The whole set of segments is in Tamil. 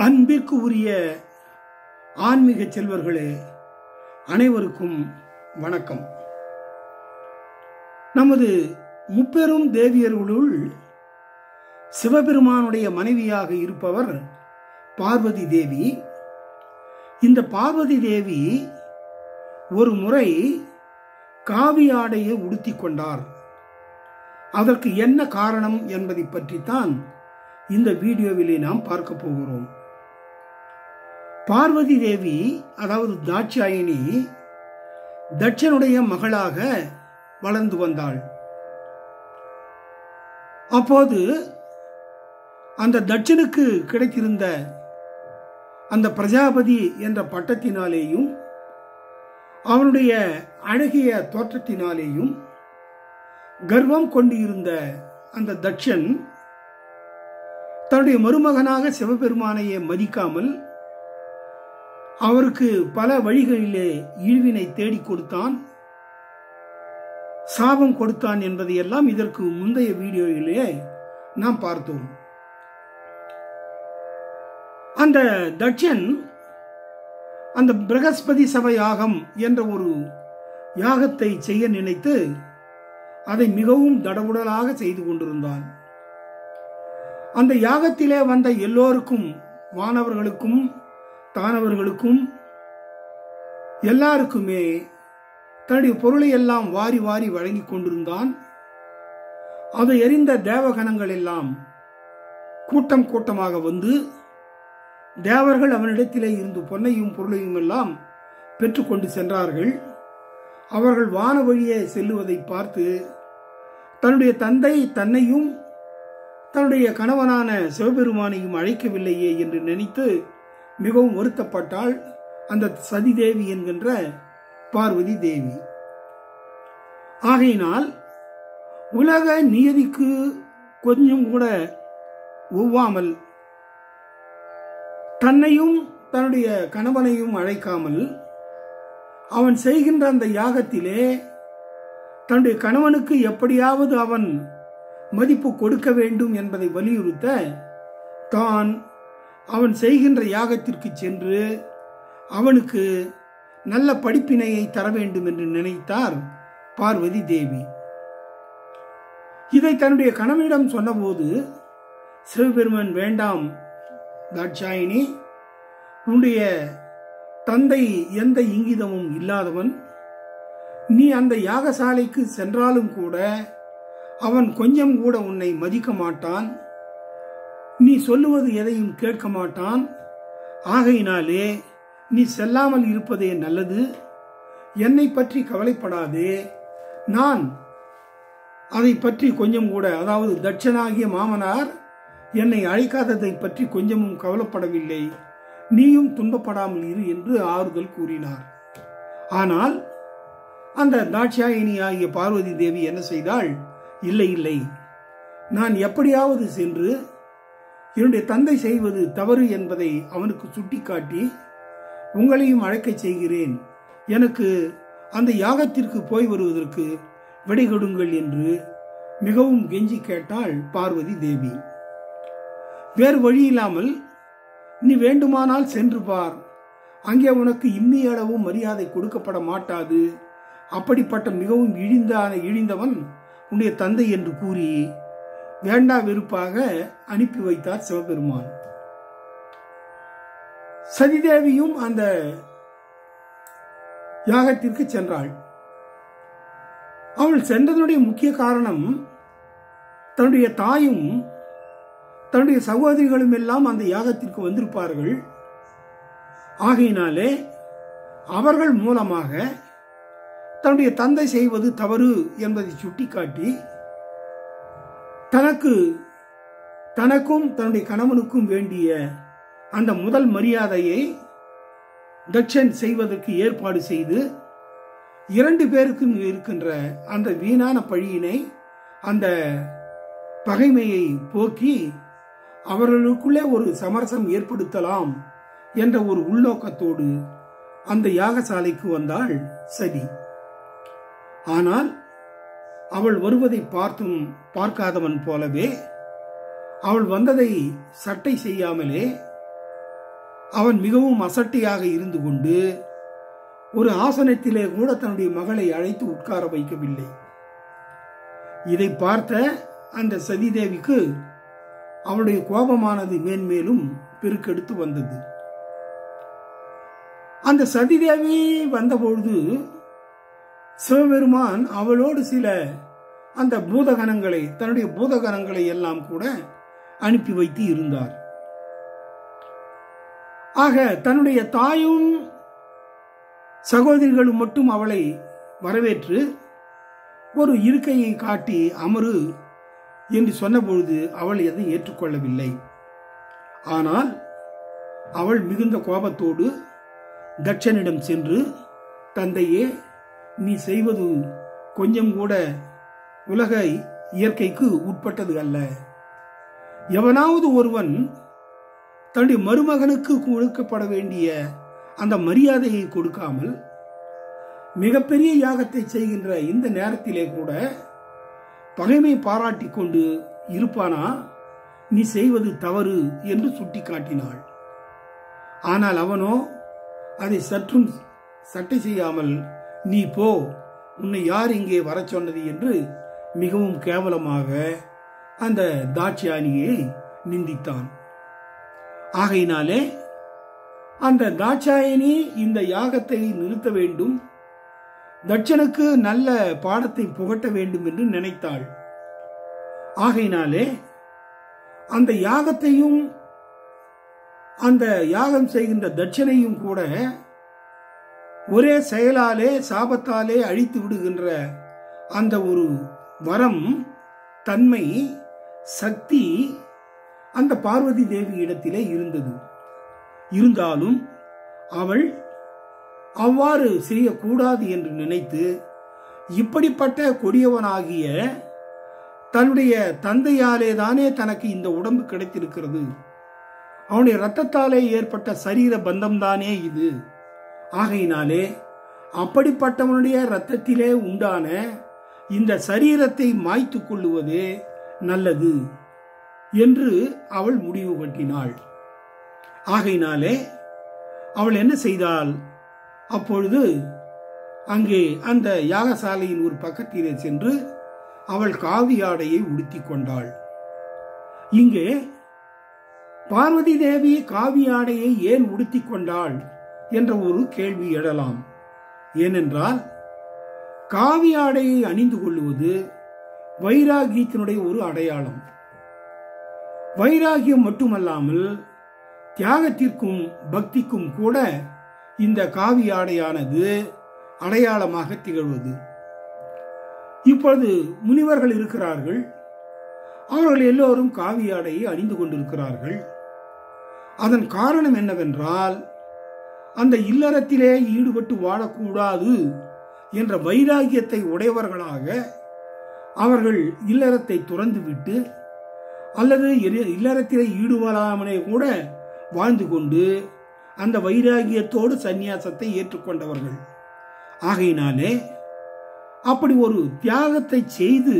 அன்பிற்கு உரிய ஆன்மீக செல்வர்களே, அனைவருக்கும் வணக்கம். நமது முப்பெரும் தேவியர்களுள் சிவபெருமானுடைய மனைவியாக இருப்பவர் பார்வதி தேவி. இந்த பார்வதி தேவி ஒரு முறை காவி ஆடையை உடுத்தி கொண்டார். அதற்கு என்ன காரணம் என்பதை பற்றித்தான் இந்த வீடியோவிலே நாம் பார்க்க போகிறோம். பார்வதி தேவி, அதாவது தாட்சாயினி, தட்சனுடைய மகளாக வளர்ந்து வந்தாள். அப்போது அந்த தட்சனுக்கு கிடைத்திருந்த அந்த பிரஜாபதி என்ற பட்டத்தினாலேயும் அவனுடைய அழகிய தோற்றத்தினாலேயும் கர்வம் கொண்டு இருந்த அந்த தட்சன் தன்னுடைய மருமகனாக சிவபெருமானையே மதிக்காமல் அவருக்கு பல வழிகளிலே இழிவினை தேடி கொடுத்தான், சாபம் கொடுத்தான் என்பதையெல்லாம் இதற்கு முந்தைய வீடியோவிலே நாம் பார்த்தோம். அந்த தட்சன் அந்த பிரகஸ்பதி சபை யாகம் என்ற ஒரு யாகத்தை செய்ய நினைத்து அதை மிகவும் தடபுடலாக செய்து கொண்டிருந்தான். அந்த யாகத்திலே வந்த எல்லோருக்கும், வானவர்களுக்கும் தானவர்களுக்கும் எல்லாருக்குமே தன்னுடைய பொருளை எல்லாம் வாரி வாரி வழங்கி கொண்டிருந்தான். அதை எறிந்த தேவகணங்கள் எல்லாம் கூட்டம் கூட்டமாக வந்து தேவர்கள் அவனிடத்திலே இருந்து பொன்னையும் பொருளையும் எல்லாம் பெற்றுக்கொண்டு சென்றார்கள். அவர்கள் வான வழியே செல்லுவதை பார்த்து தன்னுடைய தந்தை தன்னையும் தன்னுடைய கணவனான சிவபெருமானையும் அழைக்கவில்லையே என்று நினைத்து மிகவும் வருத்தப்பட்டாள் அந்த சதிதேவி என்கின்ற பார்வதி தேவி. ஆகையினால் உலக நியதிக்கு கொஞ்சம் கூட ஒவ்வாமல் தன்னையும் தன்னுடைய கணவனையும் அழைக்காமல் அவன் செய்கின்ற அந்த யாகத்திலே தன்னுடைய கணவனுக்கு எப்படியாவது அவன் மதிப்பு கொடுக்க வேண்டும் என்பதை வலியுறுத்த தான் அவன் செய்கின்ற யாகத்திற்கு சென்று அவனுக்கு நல்ல படிப்பினையை தர வேண்டும் என்று நினைத்தார் பார்வதி தேவி. இதை தன்னுடைய கணவனிடம் சொன்னபோது சிவபெருமான், வேண்டாம் தாட்சாயினி, உன்னுடைய தந்தை எந்த இங்கிதமும் இல்லாதவன், நீ அந்த யாகசாலைக்கு சென்றாலும் கூட அவன் கொஞ்சம் கூட உன்னை மதிக்க மாட்டான், நீ சொல்லுவது எதையும் கேட்க மாட்டான். ஆகையினாலே நீ செல்லாமல் இருப்பதே நல்லது. என்னை பற்றி கவலைப்படாதே. நான் அதை பற்றி கொஞ்சம் கூட, அதாவது தட்சனாகிய மாமனார் என்னை அழைக்காததை பற்றி கொஞ்சமும் கவலைப்படவில்லை, நீயும் துன்பப்படாமல் இரு என்று ஆறுதல் கூறினார். ஆனால் அந்த தாட்சாயினி ஆகிய பார்வதி தேவி என்ன செய்தாள்? இல்லை இல்லை, நான் எப்படியாவது சென்று என்னுடைய தந்தை செய்வது தவறு என்பதை அவனுக்கு சுட்டிக்காட்டி உங்களையும் அழைக்க செய்கிறேன், எனக்கு அந்த யாகத்திற்கு போய் வருவதற்கு விடை கொடுங்கள் என்று மிகவும் கெஞ்சி கேட்டாள் பார்வதி தேவி. வேறு வழி இல்லாமல், நீ வேண்டுமானால் சென்று பார், அங்கே உனக்கு இம்மியளவும் மரியாதை கொடுக்கப்பட மாட்டாது, அப்படிப்பட்ட மிகவும் இழிந்தவன் உன்னுடைய தந்தை என்று கூறி வேண்டா வெறுப்பாக அனுப்பி வைத்தார் சிவபெருமான். சதிதேவியும் அந்த யாகத்திற்கு சென்றாள். அவள் சென்றதனுடைய முக்கிய காரணம், தன்னுடைய தாயும் தன்னுடைய சகோதரிகளும் எல்லாம் அந்த யாகத்திற்கு வந்திருப்பார்கள். ஆகையினாலே அவர்கள் மூலமாக தன்னுடைய தந்தை செய்வது தவறு என்பதை சுட்டிக்காட்டி தனக்கும் தன்னுடைய கணவனுக்கும் வேண்டிய அந்த முதல் மரியாதையை தட்சன் செய்வதற்கு ஏற்பாடு செய்து 2 பேருக்கும் இருக்கின்ற அந்த வீணான பழியினை, அந்த பகைமையை போக்கி அவர்களுக்குள்ளே ஒரு சமரசம் ஏற்படுத்தலாம் என்ற ஒரு உள்நோக்கத்தோடு அந்த யாகசாலைக்கு வந்தாள் சதி. ஆனால் அவள் வருவதை பார்த்தும் பார்க்காதவன் போலவே அவள் வந்ததை சட்டை செய்யாமலே அவன் மிகவும் அசட்டையாக இருந்து கொண்டு ஒரு ஆசனத்திலே கூட தன்னுடைய மகளை அழைத்து உட்கார வைக்கவில்லை. இதை பார்த்த அந்த சதிதேவிக்கு அவளுடைய கோபமானது மேன்மேலும் பெருக்கெடுத்து வந்தது. அந்த சதிதேவி வந்தபொழுது சிவபெருமான் அவளோடு சில அந்த பூதகணங்களை, தன்னுடைய பூதகணங்களை எல்லாம் கூட அனுப்பி வைத்து இருந்தார். ஆக தன்னுடைய தாயும் சகோதரிகளும் மட்டும் அவளை வரவேற்று ஒரு இருக்கையை காட்டி அமரு என்று சொன்னபொழுது அவள் எதை ஏற்றுக்கொள்ளவில்லை. ஆனால் அவள் மிகுந்த கோபத்தோடு தட்சனிடம் சென்று, தந்தையே, நீ செய்வது கொஞ்சம் கூட உலக இயற்கைக்கு உட்பட்டது அல்ல. எவனாவது ஒருவன் தன்னுடைய மருமகனுக்கு கொடுக்கப்பட வேண்டிய அந்த மரியாதையை கொடுக்காமல் மிகப்பெரிய யாகத்தை செய்கின்ற இந்த நேரத்திலே கூட பகைமை பாராட்டி கொண்டு இருப்பானா? நீ செய்வது தவறு என்று சுட்டி காட்டினாள். ஆனால் அவனோ அதை சற்றும் சட்டை செய்யாமல், நீ போ, உன்னை யார் இங்கே வர சொன்னது என்று மிகவும் கேவலமாக அந்த தாட்சாயணியை நிந்தித்தான். ஆகையினாலே அந்த தாட்சாயணி இந்த யாகத்தை நிறுத்த வேண்டும், தட்சனுக்கு நல்ல பாடத்தை புகட்ட வேண்டும் என்று நினைத்தாள். ஆகையினாலே அந்த யாகத்தையும் அந்த யாகம் செய்கின்ற தட்சனையும் கூட ஒரே செயலாலே சாபத்தாலே அழித்து விடுகின்ற அந்த ஒரு வரம், தன்மை, சக்தி அந்த பார்வதி தேவி இடத்திலே இருந்தது. இருந்தாலும் அவள் அவ்வாறு செய்யக்கூடாது என்று நினைத்து, இப்படிப்பட்ட கொடியவனாகிய தன்னுடைய தந்தையாலே தானே தனக்கு இந்த உடம்பு கிடைத்திருக்கிறது, அவனுடைய இரத்தத்தாலே ஏற்பட்ட சரீர பந்தம்தானே இது, ஆகையினாலே அப்படிப்பட்டவனுடைய இரத்தத்திலே உண்டான இந்த சரீரத்தை மாய்த்து கொள்ளுவதே நல்லது என்று அவள் முடிவு கட்டினாள். ஆகையினாலே அவள் என்ன செய்தாள்? அப்பொழுது அங்கே அந்த யாகசாலையின் ஒரு பக்கத்திலே சென்று அவள் காவி ஆடையை உடுத்தி கொண்டாள். இங்கே பார்வதி தேவி காவி ஆடையை ஏன் உடுத்தி கொண்டாள் என்ற ஒரு கேள்வி எழலாம். ஏனென்றால் காவி ஆடையை அணிந்து கொள்வது வைராகியத்தினுடைய ஒரு அடையாளம். வைராகியம் மட்டுமல்லாமல் தியாகத்திற்கும் பக்திக்கும் கூட இந்த காவி ஆடையானது அடையாளமாக திகழ்வது. இப்பொழுது முனிவர்கள் இருக்கிறார்கள், அவர்கள் எல்லோரும் காவி ஆடையை அணிந்து கொண்டிருக்கிறார்கள். அதன் காரணம் என்னவென்றால், அந்த இல்லறத்திலே ஈடுபட்டு வாழக்கூடாது என்ற வைராகியத்தை உடையவர்களாக அவர்கள் இல்லறத்தை துறந்துவிட்டு அல்லது இல்லறத்திலே ஈடுபடாமலே கூட வாழ்ந்து கொண்டு அந்த வைராகியத்தோடு சந்நியாசத்தை ஏற்றுக்கொண்டவர்கள். ஆகையினாலே அப்படி ஒரு தியாகத்தை செய்து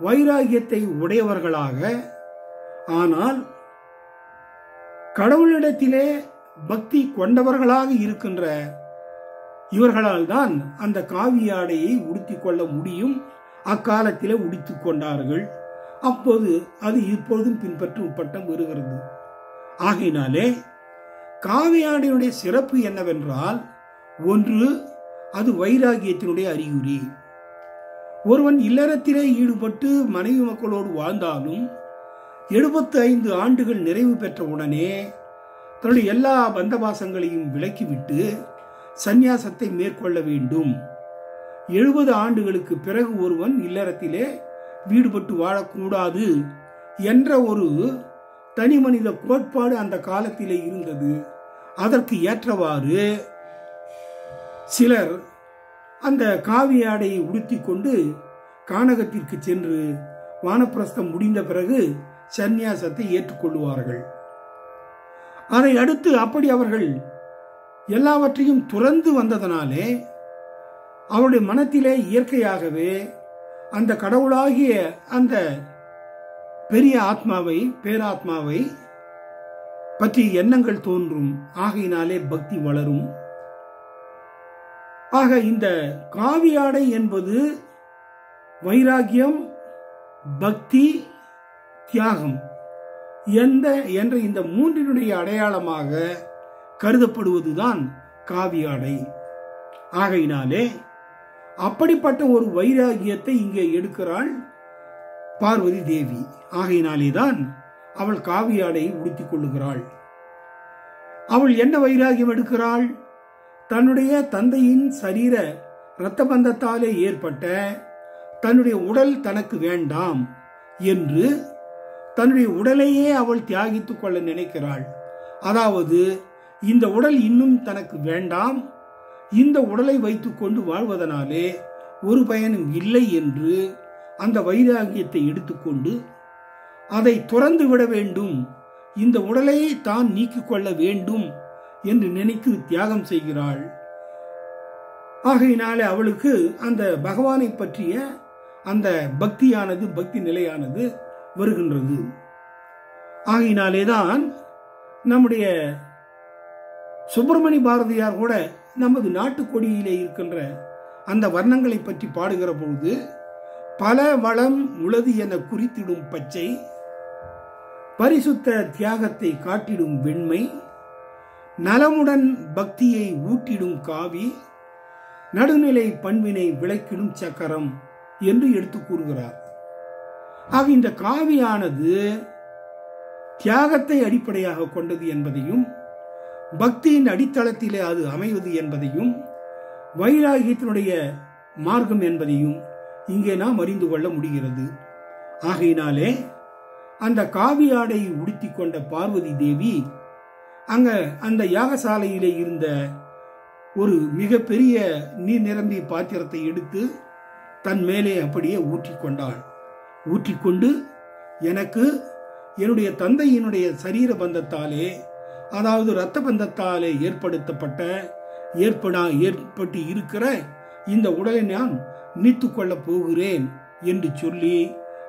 வைராகியத்தை உடையவர்களாக, ஆனால் கடவுளிடத்திலே பக்தி கொண்டவர்களாக இருக்கின்ற இவர்களால் தான் அந்த காவி ஆடையை உடுத்திக் கொள்ள முடியும். அக்காலத்திலே உடுத்திக் கொண்டார்கள். அப்போது அது இப்பொழுதும் பின்பற்றப்பட்டு வருகிறது. ஆகையினாலே காவி ஆடையினுடைய சிறப்பு என்னவென்றால், ஒன்று, அது வைராகியத்தினுடைய அறிகுறி. ஒருவன் இல்லறத்திலே ஈடுபட்டு மனைவி மக்களோடு வாழ்ந்தாலும் 75 ஆண்டுகள் நிறைவு பெற்ற உடனே தன்னுடைய எல்லா பந்தபாசங்களையும் விலக்கிவிட்டு சந்நியாசத்தை மேற்கொள்ள வேண்டும். 70 ஆண்டுகளுக்கு பிறகு ஒருவன் இல்லறத்திலே ஈடுபட்டு வாழக்கூடாது என்ற ஒரு தனி மனித கோட்பாடு அந்த காலத்திலே இருந்தது. அதற்கு ஏற்றவாறு சிலர் அந்த காவி ஆடையை உடுத்தி கொண்டு கானகத்திற்கு சென்று வானப்பிரஸ்தம் முடிந்த பிறகு சந்நியாசத்தை ஏற்றுக்கொள்வார்கள். அதை அடுத்து அப்படி அவர்கள் எல்லாவற்றையும் துறந்து வந்ததனாலே அவருடைய மனத்திலே இயற்கையாகவே அந்த கடவுளாகிய அந்த பெரிய ஆத்மாவை, பேராத்மாவை பற்றிய எண்ணங்கள் தோன்றும். ஆகையினாலே பக்தி வளரும். ஆக இந்த காவியாடை என்பது வைராகியம், பக்தி, தியாகம் என்ற இந்த மூன்றினுடைய அடையாளமாக கருதப்படுவதுதான் காவியாடை. ஆகையினாலே அப்படிப்பட்ட ஒரு வைராகியத்தை இங்கே எடுக்கிறாள் பார்வதி தேவி. ஆகையினாலேதான் அவள் காவியாடையை உடுத்திக் கொள்ளுகிறாள். அவள் என்ன வைராகியம் எடுக்கிறாள்? தன்னுடைய தந்தையின் சரீர இரத்த பந்தத்தாலே ஏற்பட்ட தன்னுடைய உடல் தனக்கு வேண்டாம் என்று தன்னுடைய உடலையே அவள் தியாகித்துக் கொள்ள நினைக்கிறாள். அதாவது இந்த உடல் இன்னும் தனக்கு வேண்டாம், இந்த உடலை வைத்துக் கொண்டு வாழ்வதனாலே ஒரு பயனும் இல்லை என்று அந்த வைராகியத்தை எடுத்துக்கொண்டு அதை துறந்து விட வேண்டும், இந்த உடலையே தான் நீக்கிக் கொள்ள வேண்டும் என்று நினைத்து தியாகம் செய்கிறாள். ஆகையினாலே அவளுக்கு அந்த பகவானை பற்றிய அந்த பக்தியானது, பக்தி நிலையானது வருகின்றது. ஆகையினாலேதான் நம்முடைய சுப்பிரமணிய பாரதியார் கூட நமது நாட்டுக்கொடியிலே இருக்கின்ற அந்த வர்ணங்களை பற்றி பாடுகிற பொழுது, பல வளம் உளது என குறித்திடும் பச்சை, பரிசுத்த தியாகத்தை காட்டிடும் வெண்மை, நலமுடன் பக்தியை ஊட்டிடும் காவி, நடுநிலை பண்பினை விளக்கிடும் சக்கரம் என்று எடுத்து கூறுகிறார். ஆக இந்த காவியானது தியாகத்தை அடிப்படையாக கொண்டது என்பதையும், பக்தியின் அடித்தளத்திலே அது அமைவது என்பதையும், வைராகியத்தினுடைய மார்க்கம் என்பதையும் இங்கே நாம் அறிந்து கொள்ள முடிகிறது. ஆகையினாலே அந்த காவியாடை உடுத்தி கொண்ட பார்வதி தேவி அங்க அந்த யாகசாலையிலே இருந்த ஒரு மிகப்பெரிய நீர் நிரம்பிய பாத்திரத்தை எடுத்து தன் மேலே அப்படியே ஊற்றிக்கொண்டாள். ஊற்றிக்கொண்டு, எனக்கு என்னுடைய தந்தையினுடைய சரீர பந்தத்தாலே, அதாவது இரத்த பந்தத்தாலே ஏற்பட்டு இருக்கிற இந்த உடலை நான் நீத்து கொள்ளப் போகிறேன் என்று சொல்லி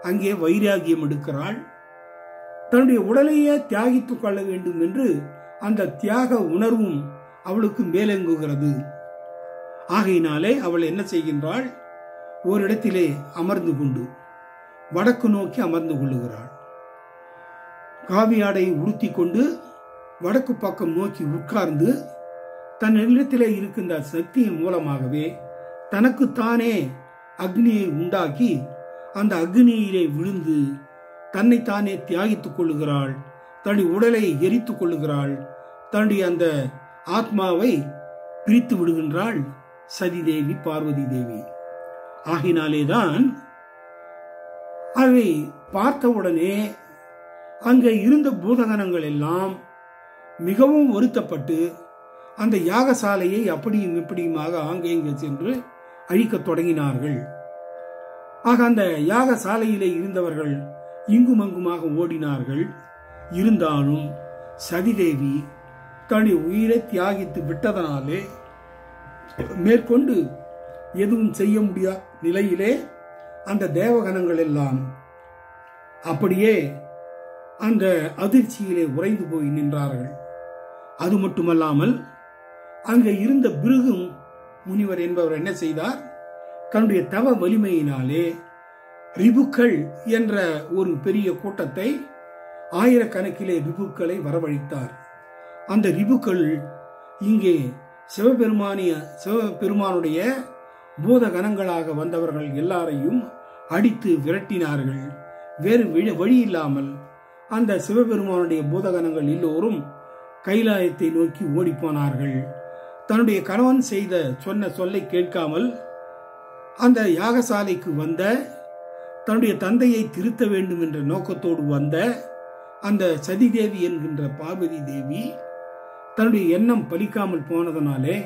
அங்கே வைராகியம் எடுக்கிறாள். தன்னுடைய உடலையே தியாகித்துக் கொள்ள வேண்டும் என்று அந்த தியாக உணர்வும் அவளுக்கு மேலெங்குகிறது. ஆகையினாலே அவள் என்ன செய்கின்றாள்? ஓரிடத்திலே அமர்ந்து கொண்டு வடக்கு நோக்கி அமர்ந்து கொள்ளுகிறாள். காவியாடை உடுத்தி கொண்டு வடக்கு பக்கம் நோக்கி உட்கார்ந்து தன் இடத்திலே இருக்கின்ற சக்தியின் மூலமாகவே தனக்குத்தானே அக்னியை உண்டாக்கி அந்த அக்னியிலே விழுந்து தன்னைத்தானே தியாகித்துக் கொள்ளுகிறாள். தன்னுடைய உடலை எரித்துக் கொள்ளுகிறாள். தன்னுடைய அந்த ஆத்மாவை பிரித்து விடுகின்றாள் சதிதேவி, பார்வதி தேவி. ஆகினாலேதான் அதை பார்த்தவுடனே அங்கே இருந்த பூதகணங்கள் எல்லாம் மிகவும் வருத்தப்பட்டு அந்த யாகசாலையை அப்படியும் இப்படியுமாக ஆங்கேங்கே சென்று அழிக்கத் தொடங்கினார்கள். ஆக அந்த யாகசாலையிலே இருந்தவர்கள் இங்கும் அங்குமாக ஓடினார்கள். இருந்தாலும் சதிதேவி தன்னுடைய உயிரை தியாகித்து விட்டதனாலே மேற்கொண்டு எதுவும் செய்ய முடியாத நிலையிலே அந்த தேவகணங்கள் எல்லாம் அப்படியே அந்த அதிர்ச்சியிலே உறைந்து போய் நின்றார்கள். அது மட்டுமல்லாமல் அங்கே இருந்த பிருகு முனிவர் என்பவர் என்ன செய்தார்? தன்னுடைய தவ வலிமையினாலே ரிபுக்கள் என்ற ஒரு பெரிய கூட்டத்தை, ஆயிரக்கணக்கிலே ரிபுக்களை வரவழைத்தார். அந்த ரிபுக்கள் இங்கே சிவபெருமானுடைய பூதகணங்களாக வந்தவர்கள் எல்லாரையும் அடித்து விரட்டினார்கள். வேறு வழி இல்லாமல் அந்த சிவபெருமானுடைய பூதகணங்கள் எல்லோரும் கைலாயத்தை நோக்கி ஓடிப்போனார்கள். தன்னுடைய கணவன் சொன்ன சொல்லை கேட்காமல் அந்த யாகசாலைக்கு வந்த, தன்னுடைய தந்தையை திருத்த வேண்டும் என்ற நோக்கத்தோடு வந்த அந்த சதிதேவி என்கின்ற பார்வதி தேவி தன்னுடைய எண்ணம் பலிக்காமல் போனதனாலே,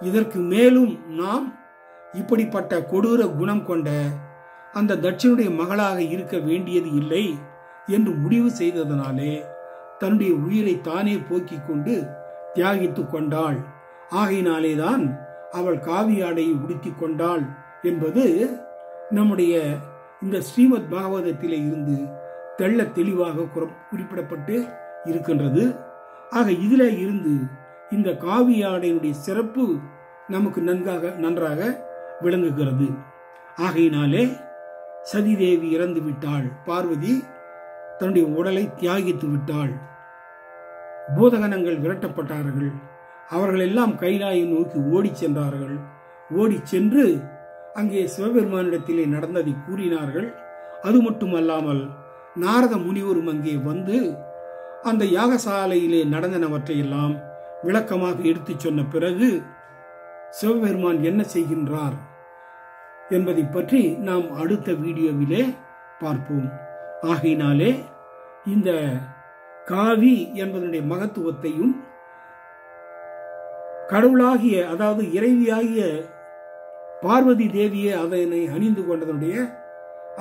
இதற்கு மேலும் நாம் இப்படிப்பட்ட கொடூர குணம் கொண்ட அந்த தட்சனுடைய மகளாக இருக்க வேண்டியது இல்லை என்று முடிவு செய்ததனாலே தன்னுடைய உயிரை தானே போக்கிக் கொண்டு தியாகித்துக் கொண்டாள். ஆகையினாலேதான் அவள் காவியாடையை உடுத்தி கொண்டாள் என்பது நம்முடைய இந்த ஸ்ரீமத் பாகவதத்திலே இருந்து தெள்ள தெளிவாக குறிப்பிடப்பட்டு இருக்கின்றது. ஆக இதில் இருந்து இந்த காவி ஆடையினுடைய சிறப்பு நமக்கு நன்றாக விளங்குகிறது. ஆகையினாலே சதிதேவி இறந்து விட்டாள், பார்வதி தன்னுடைய உடலை தியாகித்து விட்டாள். பூதகணங்கள் விரட்டப்பட்டார்கள். அவர்கள் எல்லாம் கைலாயை நோக்கி ஓடி சென்றார்கள். ஓடி சென்று அங்கே சிவபெருமானிடத்திலே நடந்ததை கூறினார்கள். அது மட்டுமல்லாமல் நாரத முனிவரும் அங்கே வந்து அந்த யாகசாலையிலே நடந்தனவற்றையெல்லாம் விளக்கமாக எடுத்து சொன்ன பிறகு சிவபெருமான் என்ன செய்கின்றார் என்பதை பற்றி நாம் அடுத்த வீடியோவிலே பார்ப்போம். ஆகையினாலே இந்த காவி என்பதனுடைய மகத்துவத்தையும் கடவுளாகிய அதாவது இறைவியாகிய பார்வதி தேவியே அதனை அணிந்து கொண்டதனுடைய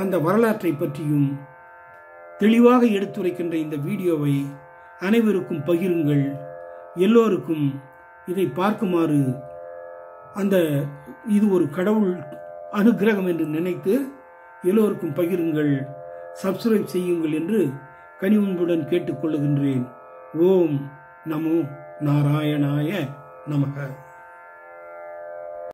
அந்த வரலாற்றை பற்றியும் தெளிவாக எடுத்துரைக்கின்ற இந்த வீடியோவை அனைவருக்கும் பகிருங்கள். எல்லோருக்கும் இதை பார்க்குமாறு இது ஒரு கடவுள் அனுகிரகம் என்று நினைத்து எல்லோருக்கும் பகிருங்கள், சப்ஸ்கிரைப் செய்யுங்கள் என்று கனிவுடன் கேட்டுக்கொள்ளுகின்றேன். ஓம் நமோ நாராயணாய நமக.